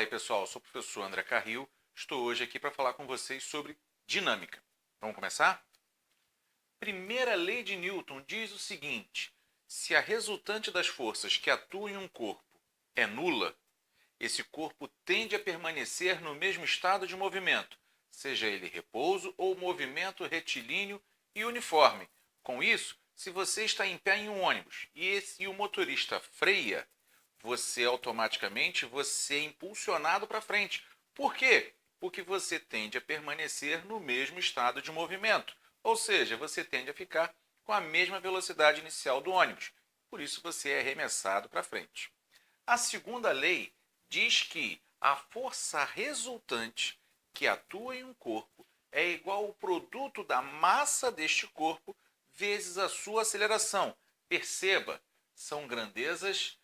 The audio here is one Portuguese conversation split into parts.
Fala aí pessoal, sou o professor André Carril, estou hoje aqui para falar com vocês sobre dinâmica. Vamos começar? Primeira lei de Newton diz o seguinte: se a resultante das forças que atuam em um corpo é nula, esse corpo tende a permanecer no mesmo estado de movimento, seja ele repouso ou movimento retilíneo e uniforme. Com isso, se você está em pé em um ônibus e o motorista freia, você automaticamente é impulsionado para frente. Por quê? Porque você tende a permanecer no mesmo estado de movimento. Ou seja, você tende a ficar com a mesma velocidade inicial do ônibus. Por isso você é arremessado para frente. A segunda lei diz que a força resultante que atua em um corpo é igual ao produto da massa deste corpo vezes a sua aceleração. Perceba, são grandezas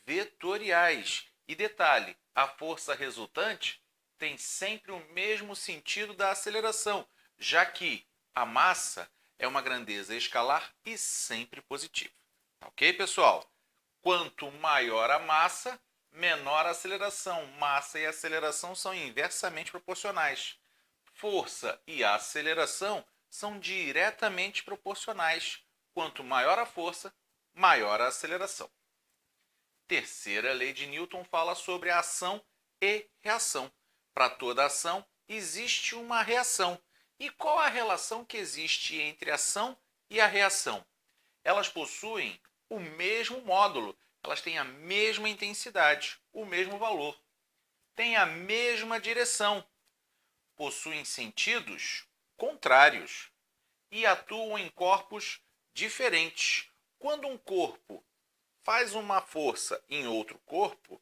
vetoriais. E detalhe, a força resultante tem sempre o mesmo sentido da aceleração, já que a massa é uma grandeza escalar e sempre positiva. Ok, pessoal? Quanto maior a massa, menor a aceleração. Massa e aceleração são inversamente proporcionais. Força e aceleração são diretamente proporcionais. Quanto maior a força, maior a aceleração. Terceira lei de Newton fala sobre a ação e reação. Para toda ação, existe uma reação. E qual a relação que existe entre a ação e a reação? Elas possuem o mesmo módulo, elas têm a mesma intensidade, o mesmo valor, têm a mesma direção, possuem sentidos contrários e atuam em corpos diferentes. Quando um corpo faz uma força em outro corpo,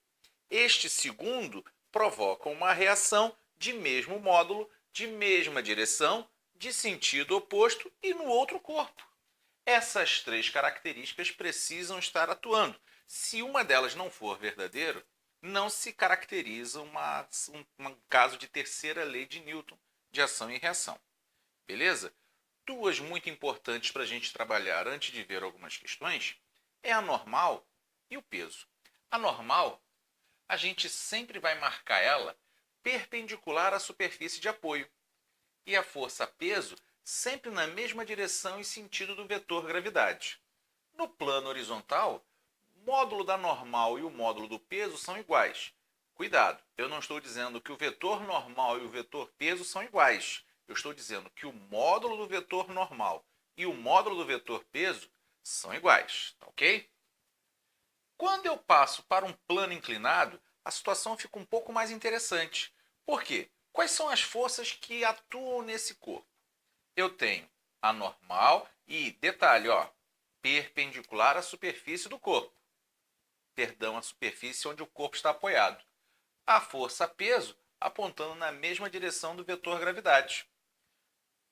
este segundo provoca uma reação de mesmo módulo, de mesma direção, de sentido oposto e no outro corpo. Essas três características precisam estar atuando. Se uma delas não for verdadeiro, não se caracteriza um caso de terceira lei de Newton, de ação e reação. Beleza? Duas muito importantes para a gente trabalhar antes de ver algumas questões é a normal e o peso. A normal, a gente sempre vai marcar ela perpendicular à superfície de apoio. E a força-peso sempre na mesma direção e sentido do vetor gravidade. No plano horizontal, o módulo da normal e o módulo do peso são iguais. Cuidado, eu não estou dizendo que o vetor normal e o vetor peso são iguais. Eu estou dizendo que o módulo do vetor normal e o módulo do vetor peso são iguais, tá ok? Quando eu passo para um plano inclinado, a situação fica um pouco mais interessante. Por quê? Quais são as forças que atuam nesse corpo? Eu tenho a normal e, detalhe, ó, perpendicular à superfície do corpo. Perdão, a superfície onde o corpo está apoiado. A força-peso apontando na mesma direção do vetor gravidade.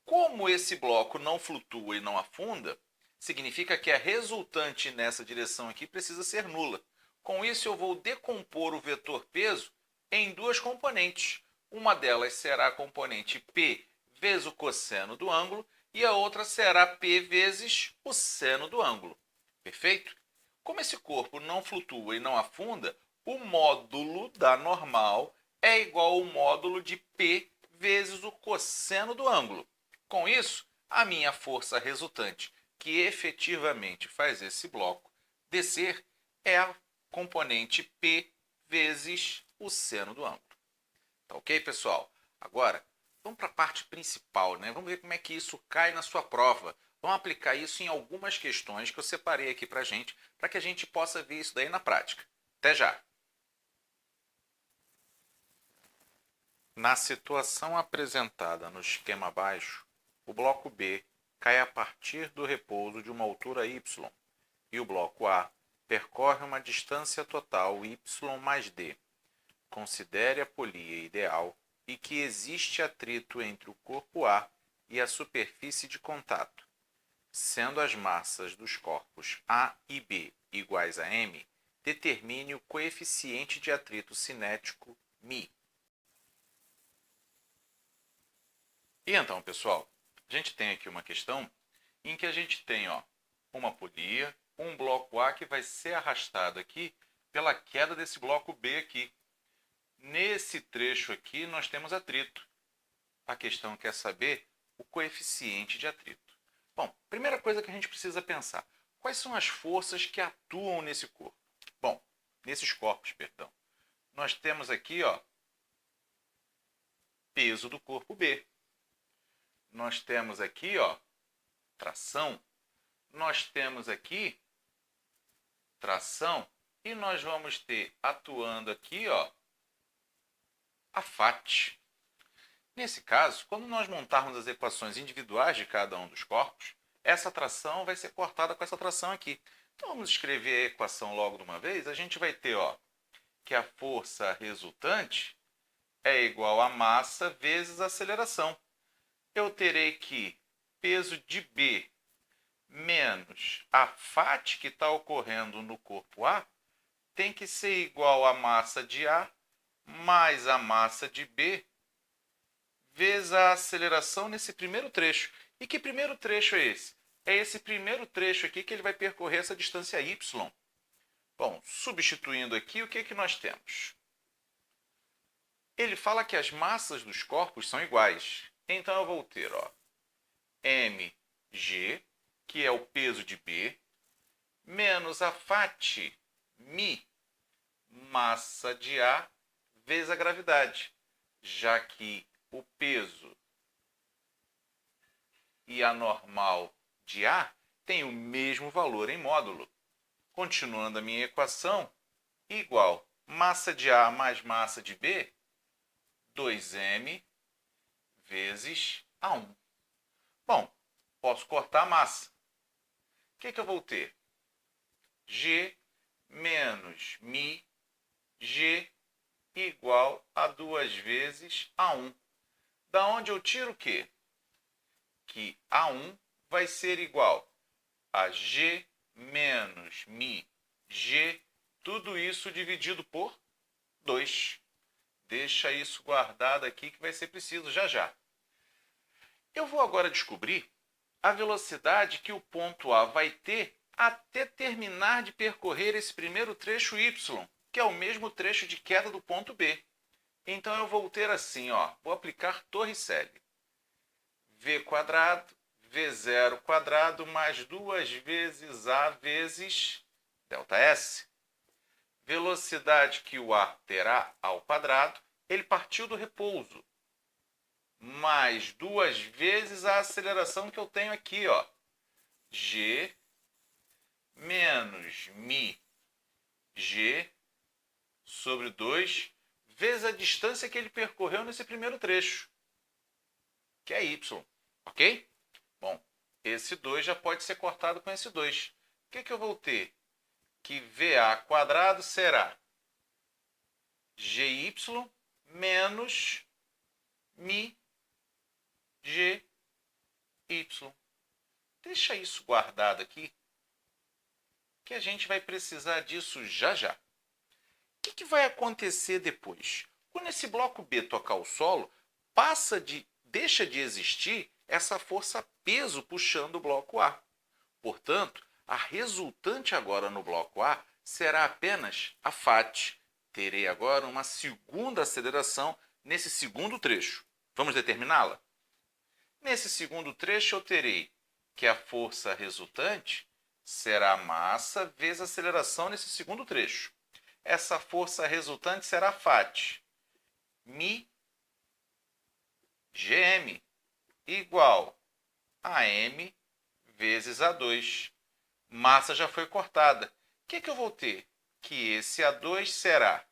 Como esse bloco não flutua e não afunda, significa que a resultante nessa direção aqui precisa ser nula. Com isso, eu vou decompor o vetor peso em duas componentes. Uma delas será a componente P vezes o cosseno do ângulo e a outra será P vezes o seno do ângulo. Perfeito? Como esse corpo não flutua e não afunda, o módulo da normal é igual ao módulo de P vezes o cosseno do ângulo. Com isso, a minha força resultante, que efetivamente faz esse bloco descer, é a componente P vezes o seno do ângulo. Tá ok, pessoal? Agora, vamos para a parte principal, né? Vamos ver como é que isso cai na sua prova. Vamos aplicar isso em algumas questões que eu separei aqui para que a gente possa ver isso daí na prática. Até já! Na situação apresentada no esquema abaixo, o bloco B cai a partir do repouso de uma altura y e o bloco A percorre uma distância total y mais d. Considere a polia ideal e que existe atrito entre o corpo A e a superfície de contato. Sendo as massas dos corpos A e B iguais a m, determine o coeficiente de atrito cinético μ. E então, pessoal, a gente tem aqui uma questão em que a gente tem uma polia, um bloco A que vai ser arrastado aqui pela queda desse bloco B aqui. Nesse trecho aqui, nós temos atrito. A questão quer saber o coeficiente de atrito. Bom, primeira coisa que a gente precisa pensar. Quais são as forças que atuam nesse corpo? Bom, nesses corpos, perdão. Nós temos aqui, ó, peso do corpo B. Nós temos aqui, ó, tração. Nós temos aqui tração e nós vamos ter atuando aqui, ó, a FAT. Nesse caso, quando nós montarmos as equações individuais de cada um dos corpos, essa tração vai ser cortada com essa tração aqui. Então vamos escrever a equação logo de uma vez. A gente vai ter, ó, que a força resultante é igual a massa vezes a aceleração. Eu terei que peso de B menos a FAT que está ocorrendo no corpo A tem que ser igual a massa de A mais a massa de B vezes a aceleração nesse primeiro trecho. E que primeiro trecho é esse? É esse primeiro trecho aqui que ele vai percorrer essa distância y. Bom, substituindo aqui, o que que nós temos? Ele fala que as massas dos corpos são iguais. Então eu vou ter, ó, mg, que é o peso de B, menos a FAT, μ, massa de A, vezes a gravidade, já que o peso e a normal de A têm o mesmo valor em módulo. Continuando a minha equação, igual massa de A mais massa de B, 2m vezes A1. Bom, posso cortar a massa. O que eu vou ter? G menos μ, G igual a 2 vezes A1. Da onde eu tiro o quê? Que A1 vai ser igual a G menos μ, G, tudo isso dividido por 2. Deixa isso guardado aqui que vai ser preciso já já. Eu vou agora descobrir a velocidade que o ponto A vai ter até terminar de percorrer esse primeiro trecho y, que é o mesmo trecho de queda do ponto B. Então eu vou ter assim, ó, vou aplicar Torricelli. V quadrado, V0 quadrado mais 2 vezes A vezes ΔS. Velocidade que o ar terá ao quadrado, ele partiu do repouso, mais 2 vezes a aceleração que eu tenho aqui, ó, G menos μ, G sobre 2 vezes a distância que ele percorreu nesse primeiro trecho, que é y, ok? Bom, esse 2 já pode ser cortado com esse 2. O que eu vou ter? Que VA quadrado será GY menos μ, GY. Deixa isso guardado aqui, que a gente vai precisar disso já já. O que vai acontecer depois? Quando esse bloco B tocar o solo, deixa de existir essa força peso puxando o bloco A. Portanto, a resultante agora no bloco A será apenas a FAT. Terei agora uma segunda aceleração nesse segundo trecho. Vamos determiná-la? Nesse segundo trecho eu terei que a força resultante será a massa vezes a aceleração nesse segundo trecho. Essa força resultante será a FAT. μ GM igual a M vezes A2. Massa já foi cortada. O que eu vou ter? Que esse A2 será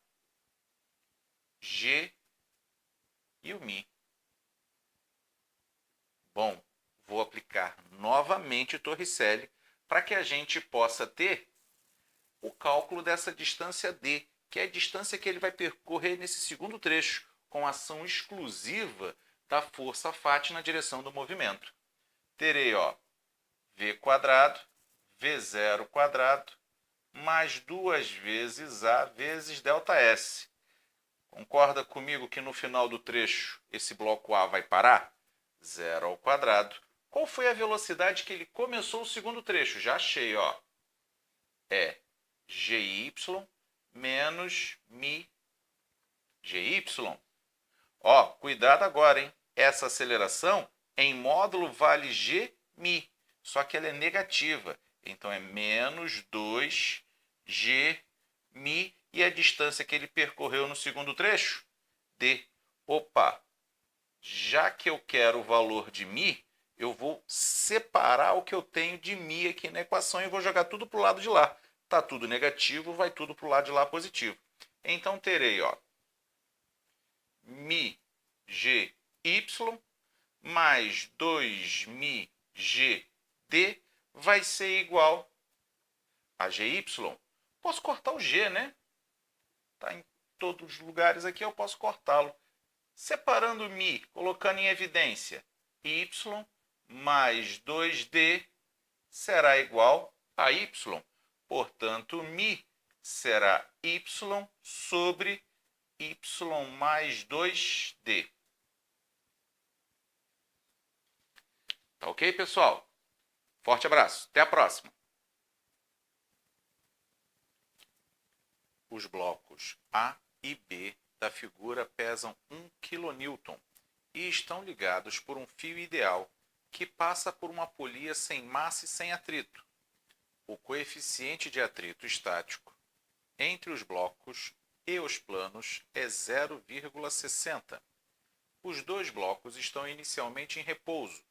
G e o μ. Bom, vou aplicar novamente o Torricelli para que a gente possa ter o cálculo dessa distância D, que é a distância que ele vai percorrer nesse segundo trecho, com ação exclusiva da força FAT na direção do movimento. Terei, ó, V quadrado, V0 quadrado, mais 2 vezes A vezes ΔS. Concorda comigo que no final do trecho esse bloco A vai parar? 0 ao quadrado. Qual foi a velocidade que ele começou o segundo trecho? Já achei, ó. É GY menos μ, GY. Ó, cuidado agora, hein? Essa aceleração em módulo vale Gμ, só que ela é negativa. Então é menos 2Gμ e a distância que ele percorreu no segundo trecho? D. Opa, já que eu quero o valor de μ, eu vou separar o que eu tenho de μ aqui na equação e vou jogar tudo para o lado de lá. Está tudo negativo, vai tudo para o lado de lá positivo. Então terei, ó, μgy mais 2μgd vai ser igual a gy. Posso cortar o g, né? Está em todos os lugares aqui, eu posso cortá-lo. Separando μ, colocando em evidência, y mais 2d será igual a y. Portanto, μ será y sobre y mais 2d. Tá ok, pessoal? Forte abraço. Até a próxima. Os blocos A e B da figura pesam 1 kN e estão ligados por um fio ideal que passa por uma polia sem massa e sem atrito. O coeficiente de atrito estático entre os blocos e os planos é 0,60. Os dois blocos estão inicialmente em repouso.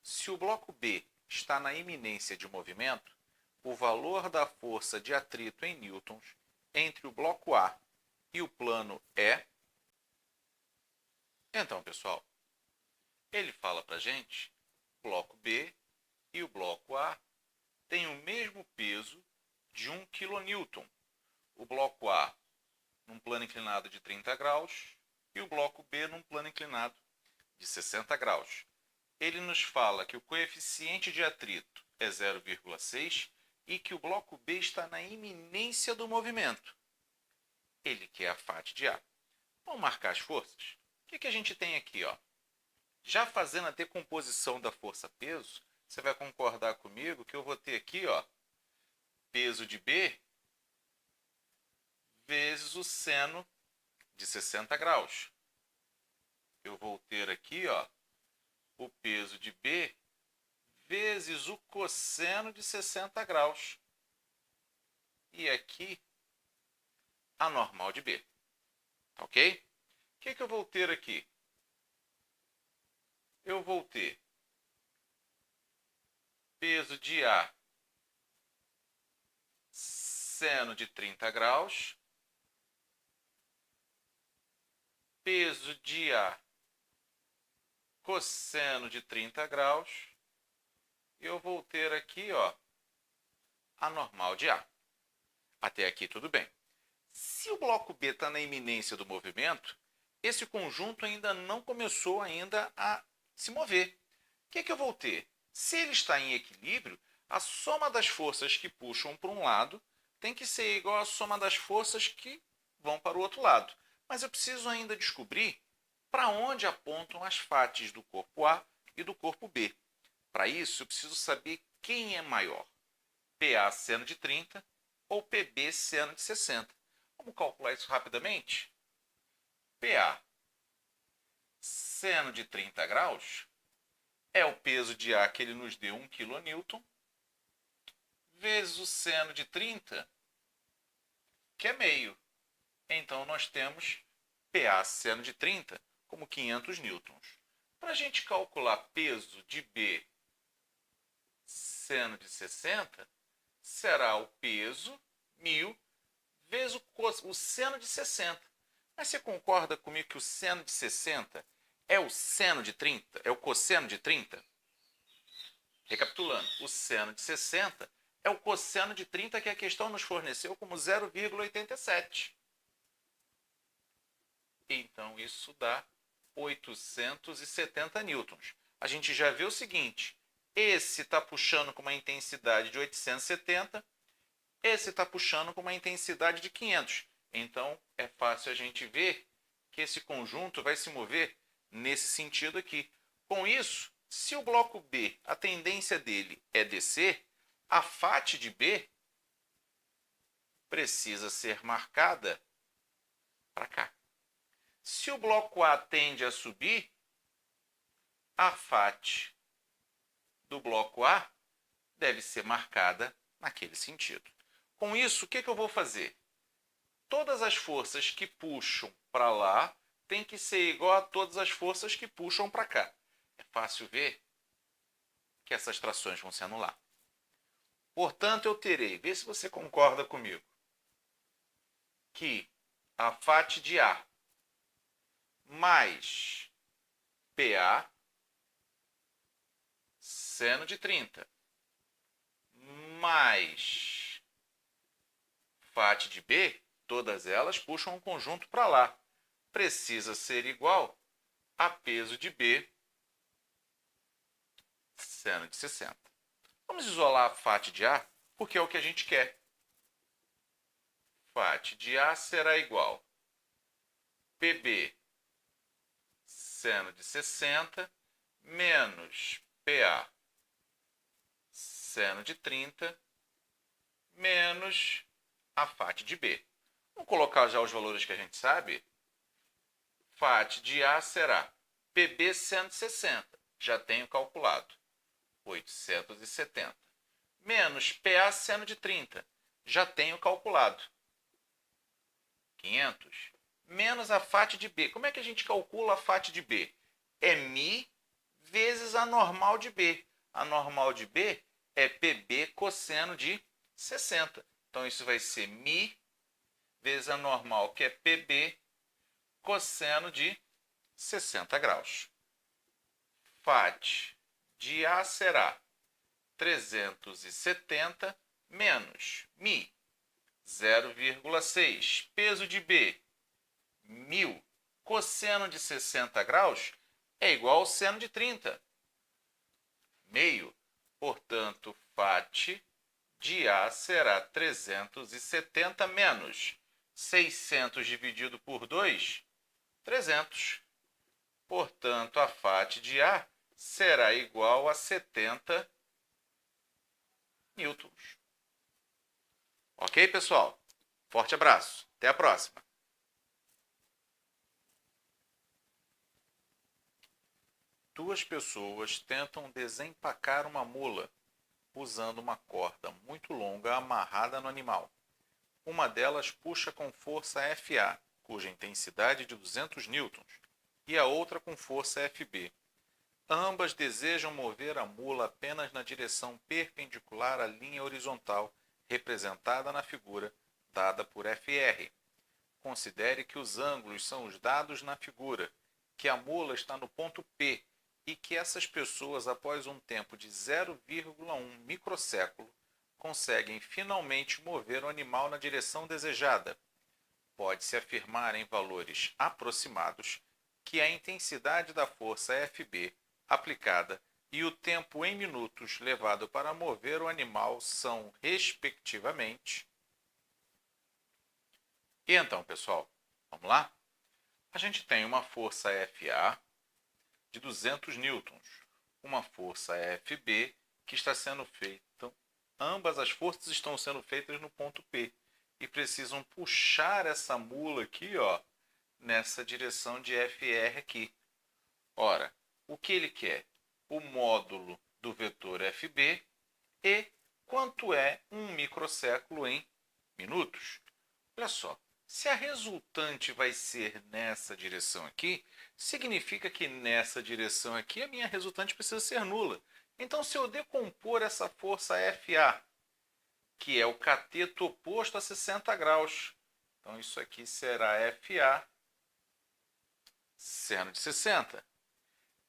Se o bloco B está na iminência de movimento, o valor da força de atrito em newtons entre o bloco A e o plano é... Então, pessoal, ele fala para a gente, o bloco B e o bloco A têm o mesmo peso de 1 kN. O bloco A num plano inclinado de 30 graus e o bloco B num plano inclinado de 60 graus. Ele nos fala que o coeficiente de atrito é 0,6 e que o bloco B está na iminência do movimento. Ele quer a FAT de A. Vamos marcar as forças? O que a gente tem aqui? Ó? Já fazendo a decomposição da força-peso, você vai concordar comigo que eu vou ter aqui, ó, peso de B vezes o seno de 60 graus. Eu vou ter aqui, ó, o peso de B vezes o cosseno de 60 graus. E aqui, a normal de B. Tá ok? O que eu vou ter aqui? Eu vou ter peso de A seno de 30 graus, peso de A cosseno de 30 graus, e eu vou ter aqui, ó, a normal de A. Até aqui tudo bem. Se o bloco B está na iminência do movimento, esse conjunto ainda não começou ainda a se mover. O que eu vou ter? Se ele está em equilíbrio, a soma das forças que puxam para um lado tem que ser igual à soma das forças que vão para o outro lado. Mas eu preciso ainda descobrir para onde apontam as fates do corpo A e do corpo B. Para isso, eu preciso saber quem é maior, PA seno de 30 ou PB seno de 60. Vamos calcular isso rapidamente? PA seno de 30 graus é o peso de A que ele nos deu 1 kN, vezes o seno de 30, que é meio. Então, nós temos PA seno de 30 como 500 newtons. Para a gente calcular peso de B seno de 60, será o peso 1000 vezes o seno de 60. Mas você concorda comigo que o seno de 60 é o seno de 30? É o cosseno de 30? Recapitulando, o seno de 60 é o cosseno de 30 que a questão nos forneceu como 0,87. Então, isso dá 870 newtons. A gente já vê o seguinte, esse está puxando com uma intensidade de 870, esse está puxando com uma intensidade de 500. Então, é fácil a gente ver que esse conjunto vai se mover nesse sentido aqui. Com isso, se o bloco B, a tendência dele é descer, a FAT de B precisa ser marcada para cá. Se o bloco A tende a subir, a FAT do bloco A deve ser marcada naquele sentido. Com isso, o que eu vou fazer? Todas as forças que puxam para lá têm que ser igual a todas as forças que puxam para cá. É fácil ver que essas trações vão se anular. Portanto, eu terei, vê se você concorda comigo, que a FAT de A mais PA seno de 30 mais FAT de B, todas elas puxam um conjunto para lá. Precisa ser igual a peso de B seno de 60. Vamos isolar a FAT de A, porque é o que a gente quer. FAT de A será igual a PB seno de 60 menos PA seno de 30 menos a FAT de B. Vamos colocar já os valores que a gente sabe. FAT de A será PB seno de 60, já tenho calculado, 870, menos PA seno de 30, já tenho calculado, 500, menos a FAT de B. Como é que a gente calcula a FAT de B? É μ vezes a normal de B. A normal de B é PB cosseno de 60. Então, isso vai ser μ vezes a normal, que é PB, cosseno de 60 graus. FAT de A será 370 menos μ, 0,6. Peso de B, 1000. Cosseno de 60 graus é igual ao seno de 30. Meio. Portanto, FAT de A será 370 menos 600 dividido por 2, 300. Portanto, a FAT de A será igual a 70 newtons. Ok, pessoal? Forte abraço. Até a próxima. Duas pessoas tentam desempacar uma mula usando uma corda muito longa amarrada no animal. Uma delas puxa com força FA, cuja intensidade é de 200 newtons, e a outra com força FB. Ambas desejam mover a mula apenas na direção perpendicular à linha horizontal representada na figura dada por FR. Considere que os ângulos são os dados na figura, que a mula está no ponto P e que essas pessoas, após um tempo de 0,1 microséculo, conseguem finalmente mover o animal na direção desejada. Pode-se afirmar em valores aproximados que a intensidade da força FB aplicada e o tempo em minutos levado para mover o animal são, respectivamente... E então, pessoal, vamos lá? A gente tem uma força FA de 200 newtons, uma força FB que está sendo feita, ambas as forças estão sendo feitas no ponto P e precisam puxar essa mula aqui, ó, nessa direção de FR aqui. Ora, o que ele quer? O módulo do vetor FB e quanto é 1 microséculo em minutos. Olha só, se a resultante vai ser nessa direção aqui, significa que nessa direção aqui a minha resultante precisa ser nula. Então, se eu decompor essa força FA, que é o cateto oposto a 60 graus, então isso aqui será FA seno de 60.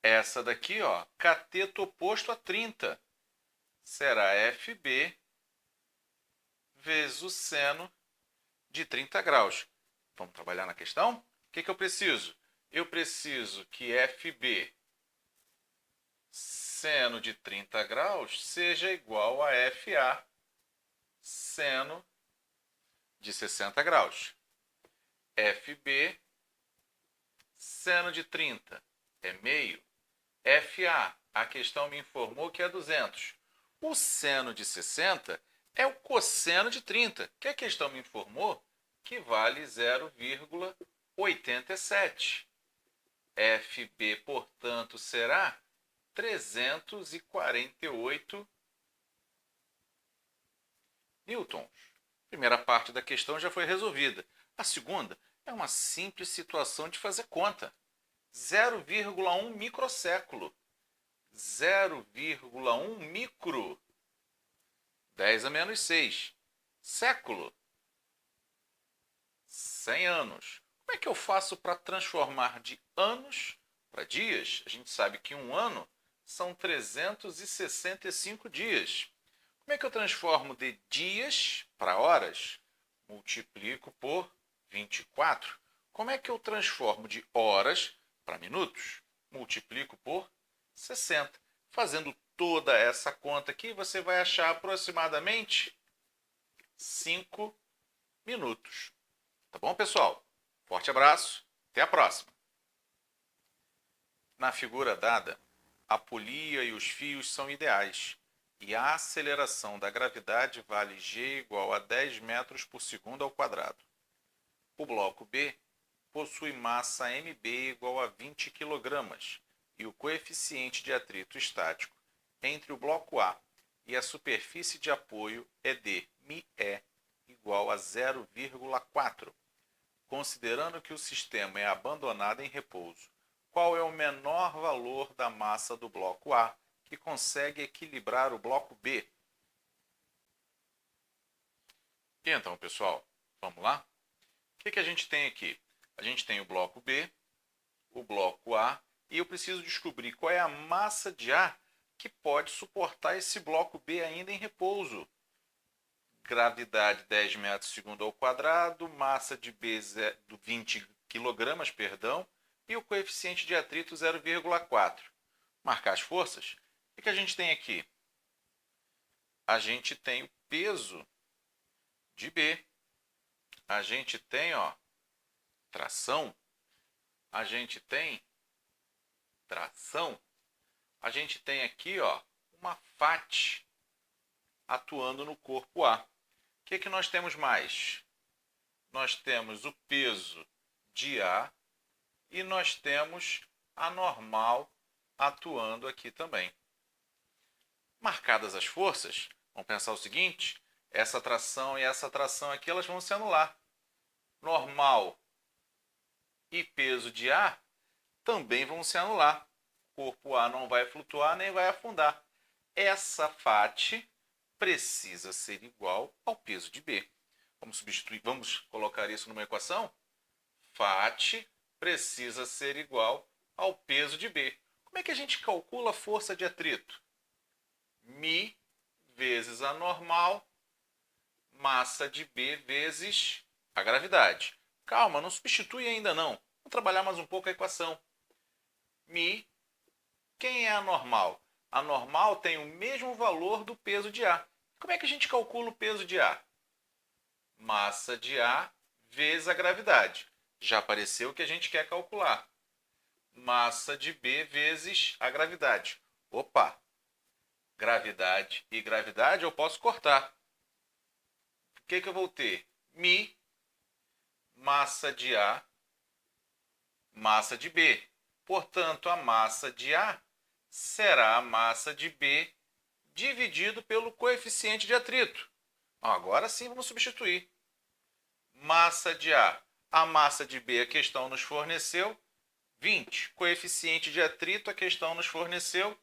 Essa daqui, ó, cateto oposto a 30, será FB vezes o seno de 30 graus. Vamos trabalhar na questão? O que eu preciso? Eu preciso que FB seno de 30 graus seja igual a FA seno de 60 graus. FB seno de 30 é meio. FA, a questão me informou que é 200. O seno de 60 é o cosseno de 30, que a questão me informou que vale 0,6. 87. FB, portanto, será 348 newtons. A primeira parte da questão já foi resolvida. A segunda é uma simples situação de fazer conta. 0,1 microséculo. 0,1 micro. 10 a menos 6. Século. 100 anos. Como é que eu faço para transformar de anos para dias? A gente sabe que um ano são 365 dias. Como é que eu transformo de dias para horas? Multiplico por 24. Como é que eu transformo de horas para minutos? Multiplico por 60. Fazendo toda essa conta aqui, você vai achar aproximadamente 5 minutos. Tá bom, pessoal? Forte abraço, até a próxima. Na figura dada, a polia e os fios são ideais e a aceleração da gravidade vale g igual a 10 metros por segundo ao quadrado. O bloco B possui massa mb igual a 20 kg e o coeficiente de atrito estático entre o bloco A e a superfície de apoio é de μe igual a 0,4. Considerando que o sistema é abandonado em repouso, qual é o menor valor da massa do bloco A que consegue equilibrar o bloco B? E então, pessoal, vamos lá? O que a gente tem aqui? A gente tem o bloco B, o bloco A, e eu preciso descobrir qual é a massa de A que pode suportar esse bloco B ainda em repouso. Gravidade 10 metros segundo ao quadrado, massa de B 20 kg, e o coeficiente de atrito 0,4. Marcar as forças. O que a gente tem aqui? A gente tem o peso de B. A gente tem, tração. A gente tem tração. A gente tem aqui, uma FAT atuando no corpo A. O que nós temos mais? Nós temos o peso de A e nós temos a normal atuando aqui também. Marcadas as forças, vamos pensar o seguinte, essa tração e essa tração aqui, elas vão se anular. Normal e peso de A também vão se anular. O corpo A não vai flutuar nem vai afundar. Essa FAT precisa ser igual ao peso de B. Vamos colocar isso numa equação? FAT precisa ser igual ao peso de B. Como é que a gente calcula a força de atrito? μ vezes a normal, massa de B vezes a gravidade. Calma, não substitui ainda não. Vamos trabalhar mais um pouco a equação. μ, quem é a normal? A normal tem o mesmo valor do peso de A. Como é que a gente calcula o peso de A? Massa de A vezes a gravidade. Já apareceu o que a gente quer calcular. Massa de B vezes a gravidade. Opa! Gravidade e gravidade eu posso cortar. O que eu vou ter? μ, massa de A, massa de B. Portanto, a massa de A será a massa de B dividido pelo coeficiente de atrito. Agora sim vamos substituir. Massa de A. A massa de B a questão nos forneceu 20. Coeficiente de atrito a questão nos forneceu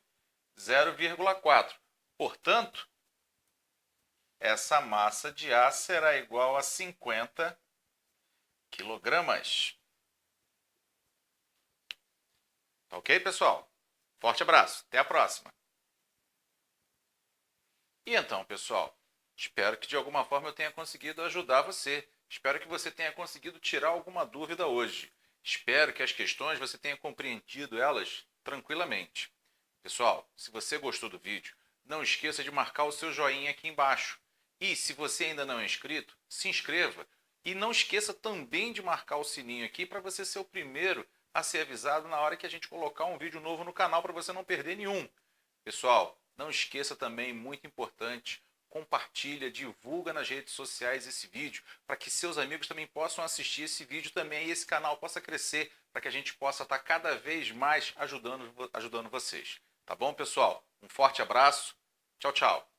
0,4. Portanto, essa massa de A será igual a 50 kg. Tá ok, pessoal? Forte abraço. Até a próxima. E então, pessoal, espero que de alguma forma eu tenha conseguido ajudar você. Espero que você tenha conseguido tirar alguma dúvida hoje. Espero que as questões você tenha compreendido elas tranquilamente. Pessoal, se você gostou do vídeo, não esqueça de marcar o seu joinha aqui embaixo. E se você ainda não é inscrito, se inscreva. E não esqueça também de marcar o sininho aqui para você ser o primeiro a ser avisado na hora que a gente colocar um vídeo novo no canal para você não perder nenhum. Pessoal, não esqueça também, muito importante, compartilha, divulga nas redes sociais esse vídeo, para que seus amigos também possam assistir esse vídeo também e esse canal possa crescer, para que a gente possa estar cada vez mais ajudando vocês. Tá bom, pessoal? Um forte abraço. Tchau, tchau.